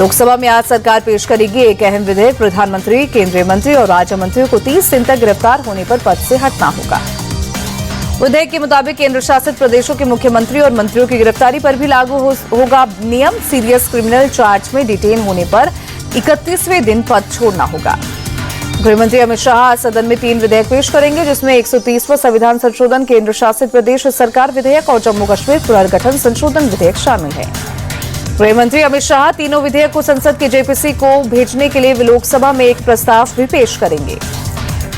लोकसभा में आज सरकार पेश करेगी एक अहम विधेयक। प्रधानमंत्री, केंद्रीय मंत्री और राज्य मंत्रियों को 30 दिन तक गिरफ्तार होने पर पद से हटना होगा। विधेयक के मुताबिक केंद्र शासित प्रदेशों के मुख्यमंत्री और मंत्रियों की गिरफ्तारी पर भी लागू होगा नियम। सीरियस क्रिमिनल चार्ज में डिटेन होने पर 31वें दिन पद छोड़ना होगा। गृहमंत्री अमित शाह आज सदन में 3 विधेयक पेश करेंगे, जिसमें 130वां संविधान संशोधन, केंद्र शासित प्रदेश सरकार विधेयक और जम्मू कश्मीर पुनर्गठन संशोधन विधेयक शामिल है। गृहमंत्री अमित शाह तीनों विधेयक को संसद के जेपीसी को भेजने के लिए लोकसभा में एक प्रस्ताव भी पेश करेंगे।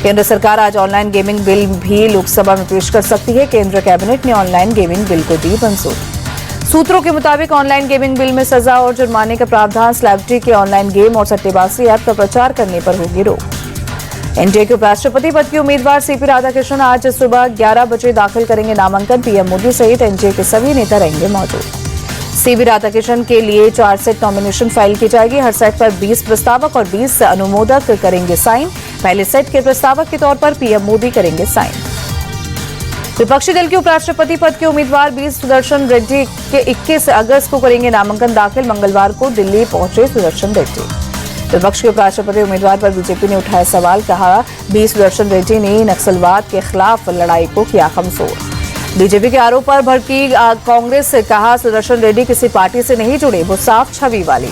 केंद्र सरकार आज ऑनलाइन गेमिंग बिल भी लोकसभा में पेश कर सकती है। केंद्र कैबिनेट ने ऑनलाइन गेमिंग बिल को दी मंजूरी। सूत्रों के मुताबिक ऑनलाइन गेमिंग बिल में सजा और जुर्माने का प्रावधान, सेलिब्रिटी के ऑनलाइन गेम और सट्टेबाजी ऐप का प्रचार करने पर होगी रोक। एनडीए के उपराष्ट्रपति पद के उम्मीदवार सीपी राधाकृष्णन आज सुबह 11 बजे दाखिल करेंगे नामांकन। पीएम मोदी सहित एनडीए के सभी नेता रहेंगे मौजूद। सीपी राधाकृष्णन के लिए 4 सेट नॉमिनेशन फाइल की जाएगी। हर सेट पर 20 प्रस्तावक और 20 अनुमोदक करेंगे साइन। पहले सेट के प्रस्तावक के तौर पर पीएम मोदी करेंगे साइन। विपक्षी दल के उपराष्ट्रपति पद के उम्मीदवार बी सुदर्शन रेड्डी के 21 अगस्त को करेंगे नामांकन दाखिल। मंगलवार को दिल्ली पहुंचे सुदर्शन रेड्डी। विपक्ष के उपराष्ट्रपति उम्मीदवार पर बीजेपी ने उठाया सवाल, कहा बी सुदर्शन रेड्डी ने नक्सलवाद के खिलाफ लड़ाई को किया कमजोर। बीजेपी के आरोप पर भड़की कांग्रेस से, कहा सुदर्शन रेड्डी किसी पार्टी से नहीं जुड़े, वो साफ छवि वाली।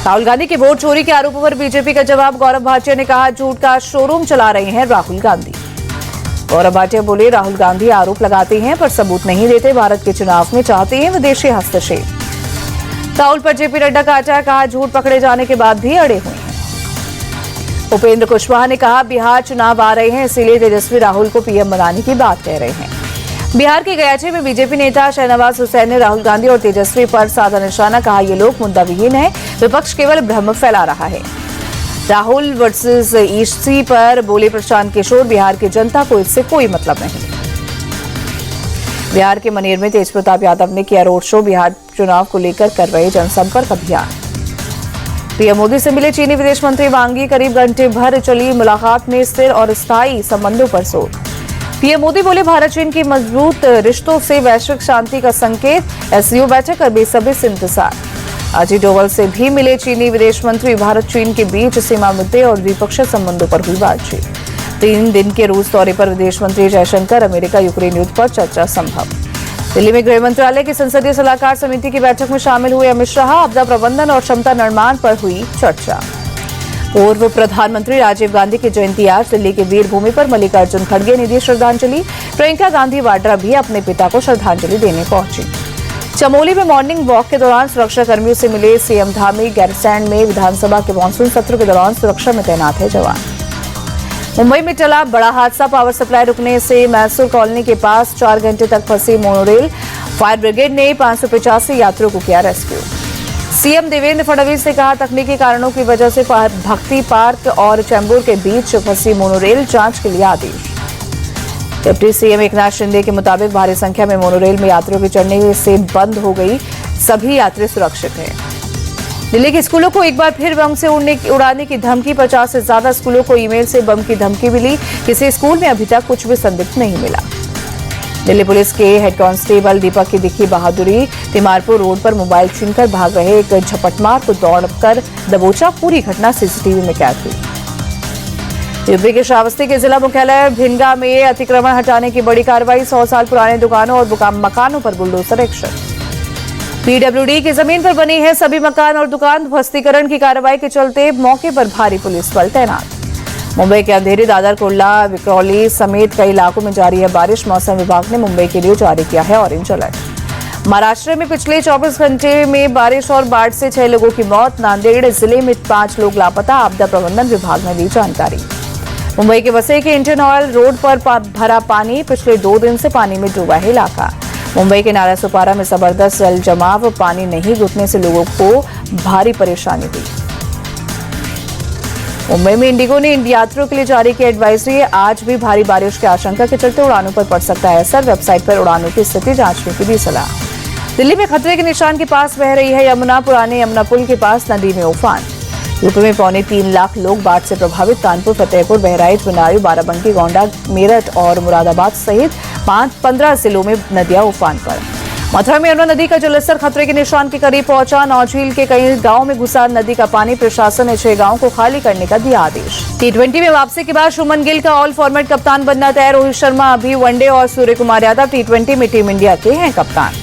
राहुल गांधी के वोट चोरी के आरोपों पर बीजेपी का जवाब, गौरव भाटिया ने कहा झूठ का शोरूम चला रहे हैं राहुल गांधी। गौरव भाटिया बोले राहुल गांधी आरोप लगाते हैं पर सबूत नहीं देते, भारत के चुनाव में चाहते हैं विदेशी हस्तक्षेप। राहुल पर जेपी नड्डा का आचार, कहा झूठ पकड़े जाने के बाद भी अड़े हुए हैं। उपेंद्र कुशवाहा ने कहा बिहार चुनाव आ रहे हैं, इसीलिए तेजस्वी राहुल को पीएम बनाने की बात कह रहे हैं। बिहार के गयाचे में बीजेपी नेता शहनवाज हुसैन ने राहुल गांधी और तेजस्वी पर साधा निशाना, कहा ये लोग मुद्दा विहीन है, विपक्ष केवल भ्रम फैला रहा है। राहुल वर्सेस ईसी पर बोले प्रशांत किशोर, बिहार की जनता को इससे कोई मतलब नहीं। बिहार के मनेर में तेज प्रताप यादव ने किया रोड शो, बिहार चुनाव को लेकर कर रहे जनसंपर्क अभियान। पीएम मोदी से मिले चीनी विदेश मंत्री वांग यी, करीब घंटे भर चली मुलाकात में स्थिर और स्थायी संबंधों पर जोर। पीएम मोदी बोले भारत चीन की मजबूत रिश्तों से वैश्विक शांति का संकेत, एससीओ बैठक का बेसब्री से इंतजार। अजीत डोवल से भी मिले चीनी विदेश मंत्री, भारत चीन के बीच सीमा मुद्दे और द्विपक्षीय संबंधों पर हुई बातचीत। 3 दिन के रूस दौरे पर विदेश मंत्री जयशंकर, अमेरिका यूक्रेन युद्ध पर चर्चा संभव। दिल्ली में गृह मंत्रालय की संसदीय सलाहकार समिति की बैठक में शामिल हुए अमित शाह, आपदा प्रबंधन और क्षमता निर्माण पर हुई चर्चा। पूर्व प्रधानमंत्री राजीव गांधी की जयंती आज, दिल्ली के वीर भूमि पर मल्लिकार्जुन खड़गे ने दी श्रद्धांजलि। प्रियंका गांधी वाड्रा भी अपने पिता को श्रद्धांजलि देने पहुंची। चमोली में मॉर्निंग वॉक के दौरान सुरक्षा कर्मियों से मिले सीएम धामी। गैरसैंण में विधानसभा के मानसून सत्र के दौरान सुरक्षा में तैनात है जवान। मुंबई में टला बड़ा हादसा, पावर सप्लाई रुकने से मैसूर कॉलोनी के पास 4 घंटे तक फंसी मोनोरेल। फायर ब्रिगेड ने 585 यात्रियों को किया रेस्क्यू। सीएम देवेंद्र फडणवीस ने कहा तकनीकी कारणों की वजह से भक्ति पार्क और चैम्बूर के बीच फंसी मोनोरेल, जांच के लिए आदेश। डिप्टी सीएम एकनाथ शिंदे के मुताबिक भारी संख्या में मोनोरेल में यात्रियों के चढ़ने से बंद हो गई, सभी यात्री सुरक्षित हैं। दिल्ली के स्कूलों को एक बार फिर बम से उड़ाने की धमकी, 50 से ज्यादा स्कूलों को ईमेल से बम की धमकी मिली। किसी स्कूल में अभी तक कुछ भी संदिग्ध नहीं मिला। दिल्ली पुलिस के हेड कांस्टेबल दीपक की दिखी बहादुरी, तिमारपुर रोड पर मोबाइल छीनकर भाग रहे एक झपटमार को दौड़कर दबोचा, पूरी घटना सीसीटीवी में कैद हुई। यूपी के श्रावस्ती के जिला मुख्यालय भिनगा में अतिक्रमण हटाने की बड़ी कार्रवाई, 100 साल पुराने दुकानों और मकानों पर बुलडोजर एक्शन। पीडब्ल्यूडी की जमीन पर बनी है सभी मकान और दुकान, ध्वस्तीकरण की कार्रवाई के चलते मौके पर भारी पुलिस बल तैनात। मुंबई के अंधेरी, दादर, कुर्ला, विक्रोली समेत कई इलाकों में जारी है बारिश। मौसम विभाग ने मुंबई के लिए जारी किया है ऑरेंज अलर्ट। महाराष्ट्र में पिछले 24 घंटे में बारिश और बाढ़ से 6 लोगों की मौत। नांदेड़ जिले में 5 लोग लापता, आपदा प्रबंधन विभाग ने दी जानकारी। मुंबई के वसई के इंडियन ऑयल रोड पर भरा पानी, पिछले 2 दिन से पानी में डूबा है इलाका। मुंबई के नाला सुपारा में जबरदस्त जल जमाव, पानी नहीं घुटने से लोगों को भारी परेशानी हुई। मुंबई में इंडिगो ने यात्रियों के लिए जारी की एडवाइजरी, आज भी भारी बारिश की आशंका के चलते उड़ानों पर पड़ सकता है असर। वेबसाइट पर उड़ानों की स्थिति जांचने की भी सलाह। दिल्ली में खतरे के निशान के पास बह रही है यमुना, पुराने यमुना पुल के पास नदी में उफान। यूपी में 3.25 लाख लोग बाढ़ से प्रभावित, कानपुर, फतेहपुर, बहराइच, बदायूं, बाराबंकी, गोंडा, मेरठ और मुरादाबाद सहित 15 जिलों में नदियां उफान पर। मथुरा में यमुना नदी का जलस्तर खतरे के निशान के करीब पहुंचा। नौझील के कई गांव में घुसा नदी का पानी। प्रशासन ने 6 गांवों को खाली करने का दिया आदेश। T20 में वापसी के बाद शुभमन गिल का ऑल फॉर्मेट कप्तान बनना तय। रोहित शर्मा अभी वनडे और सूर्य कुमार यादव T20 में टीम इंडिया के हैं कप्तान।